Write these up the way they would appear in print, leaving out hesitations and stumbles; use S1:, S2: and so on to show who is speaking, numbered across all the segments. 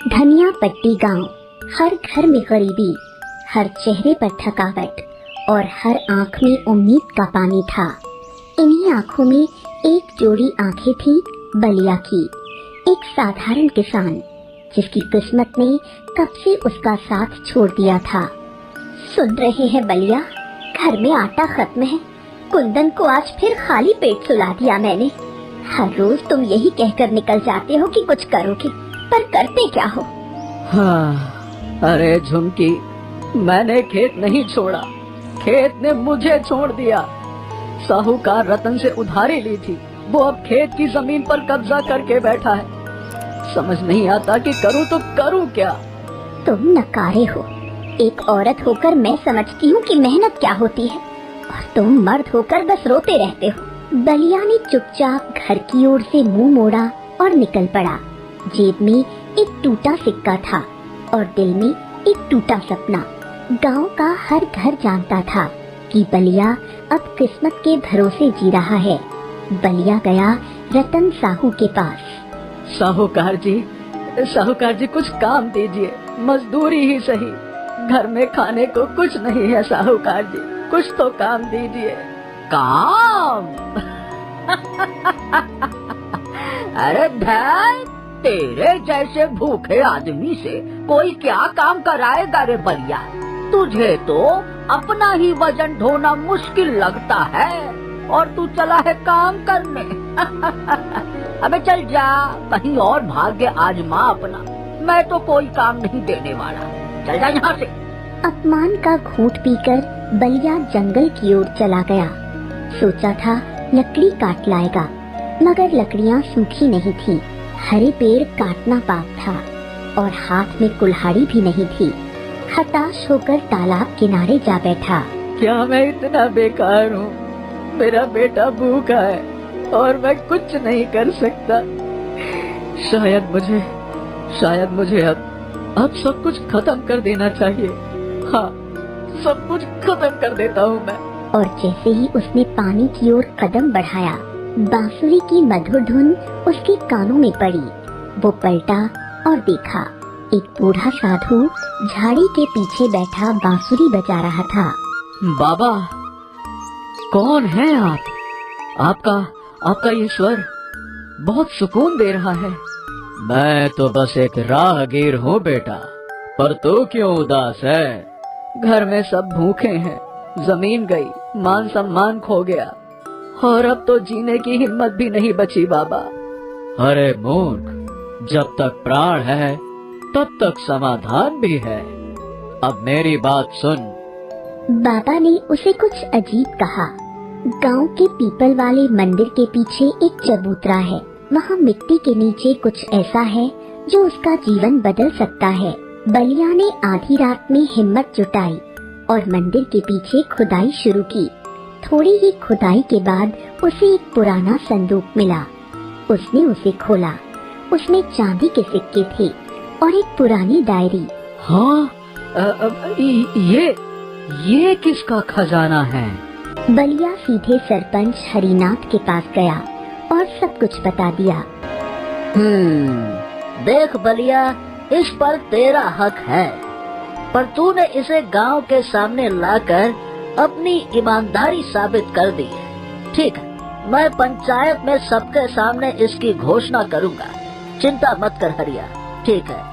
S1: धनिया पट्टी गांव। हर घर में गरीबी, हर चेहरे पर थकावट और हर आंख में उम्मीद का पानी था। इन्हीं आंखों में एक जोड़ी आंखें थी बलिया की, एक साधारण किसान जिसकी किस्मत ने कब से उसका साथ छोड़ दिया था। सुन रहे हैं बलिया, घर में आटा खत्म है। कुंदन को आज फिर खाली पेट सुला दिया मैंने। हर रोज तुम यही कहकर निकल जाते हो कि कुछ करोगे, पर करते क्या हो?
S2: हाँ, अरे झुमकी, मैंने खेत नहीं छोड़ा, खेत ने मुझे छोड़ दिया। साहूकार रतन से उधारी ली थी, वो अब खेत की जमीन पर कब्जा करके बैठा है। समझ नहीं आता कि करूं तो करूं क्या।
S1: तुम नकारे हो। एक औरत होकर मैं समझती हूँ कि मेहनत क्या होती है, और तुम मर्द होकर बस रोते रहते हो। बलिया ने चुपचाप घर की ओर से मुंह मोड़ा और निकल पड़ा। जेब में एक टूटा सिक्का था और दिल में एक टूटा सपना। गांव का हर घर जानता था कि बलिया अब किस्मत के भरोसे जी रहा है। बलिया गया रतन साहू के पास।
S2: साहूकार जी कुछ काम दीजिए, मजदूरी ही सही। घर में खाने को कुछ नहीं है साहूकार जी, कुछ तो काम दीजिए। काम? अरे भाई, तेरे जैसे भूखे आदमी से कोई क्या काम कराएगा रे बलिया? तुझे तो अपना ही वजन ढोना मुश्किल लगता है और तू चला है काम करने। अबे चल जा, कहीं और भाग्य आजमा अपना। मैं तो कोई काम नहीं देने वाला, चल जा यहाँ से।
S1: अपमान का घूंट पीकर बलिया जंगल की ओर चला गया। सोचा था लकड़ी काट लाएगा, मगर लकड़ियाँ सूखी नहीं थी। हरे पेड़ काटना पाप था और हाथ में कुल्हाड़ी भी नहीं थी। हताश होकर तालाब किनारे जा बैठा।
S2: क्या मैं इतना बेकार हूँ? मेरा बेटा भूखा है और मैं कुछ नहीं कर सकता। शायद मुझे अब सब कुछ खत्म कर देना चाहिए। हाँ, सब कुछ खत्म कर देता हूँ मैं।
S1: और जैसे ही उसने पानी की ओर कदम बढ़ाया, बांसुरी की मधुर धुन उसके कानों में पड़ी। वो पलटा और देखा एक बूढ़ा साधु झाड़ी के पीछे बैठा बांसुरी बजा रहा था।
S2: बाबा, कौन है आप? आपका ये स्वर बहुत सुकून दे रहा है। मैं तो बस एक राहगीर हूँ बेटा, पर तू क्यों उदास है? घर में सब भूखे हैं, जमीन गई, मान सम्मान खो गया और अब तो जीने की हिम्मत भी नहीं बची बाबा। अरे मूर्ख, जब तक प्राण है तब तक समाधान भी है। अब मेरी बात सुन।
S1: बाबा ने उसे कुछ अजीब कहा। गांव के पीपल वाले मंदिर के पीछे एक चबूतरा है। वहाँ मिट्टी के नीचे कुछ ऐसा है जो उसका जीवन बदल सकता है। बलिया ने आधी रात में हिम्मत जुटाई और मंदिर के पीछे खुदाई शुरू की। थोड़ी ही खुदाई के बाद उसे एक पुराना संदूक मिला। उसने उसे खोला। उसमें चांदी के सिक्के थे और एक पुरानी डायरी।
S2: हाँ, ये किसका खजाना है?
S1: बलिया सीधे सरपंच हरिनाथ के पास गया और सब कुछ बता दिया।
S3: देख बलिया, इस पर तेरा हक है, पर तूने इसे गांव के सामने लाकर अपनी ईमानदारी साबित कर दी है। ठीक है, मैं पंचायत में सबके सामने इसकी घोषणा करूंगा। चिंता मत कर हरिया, ठीक है।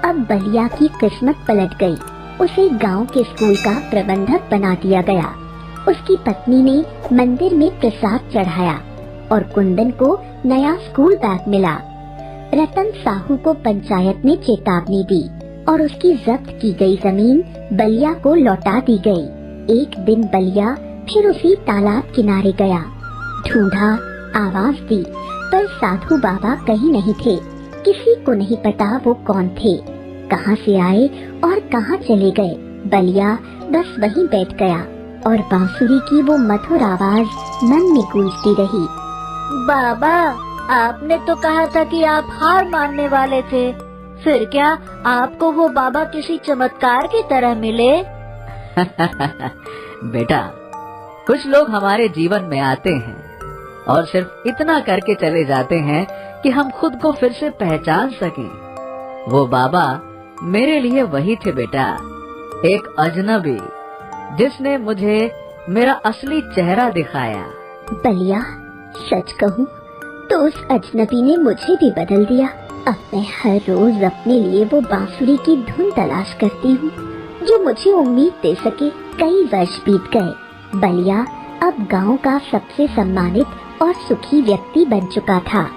S1: अब बलिया की किस्मत पलट गई। उसे गांव के स्कूल का प्रबंधक बना दिया गया। उसकी पत्नी ने मंदिर में प्रसाद चढ़ाया और कुंदन को नया स्कूल बैग मिला। रतन साहू को पंचायत ने चेतावनी दी और उसकी जब्त की गई जमीन बलिया को लौटा दी गई। एक दिन बलिया फिर उसी तालाब किनारे गया। ढूंढा, आवाज दी, पर साधु बाबा कहीं नहीं थे। किसी को नहीं पता वो कौन थे, कहाँ से आए और कहाँ चले गए। बलिया बस वहीं बैठ गया और बांसुरी की वो मधुर आवाज मन में गूंजती रही।
S3: बाबा, आपने तो कहा था कि आप हार मानने वाले थे, फिर क्या आपको वो बाबा किसी चमत्कार की तरह मिले?
S2: बेटा, कुछ लोग हमारे जीवन में आते हैं और सिर्फ इतना करके चले जाते हैं कि हम खुद को फिर से पहचान सकें। वो बाबा मेरे लिए वही थे बेटा, एक अजनबी जिसने मुझे मेरा असली चेहरा दिखाया।
S1: बलिया, सच कहूँ तो उस अजनबी ने मुझे भी बदल दिया। अब मैं हर रोज अपने लिए वो बांसुरी की धुन तलाश करती हूँ जो मुझे उम्मीद दे सके। कई वर्ष बीत गए। बलिया अब गांव का सबसे सम्मानित और सुखी व्यक्ति बन चुका था।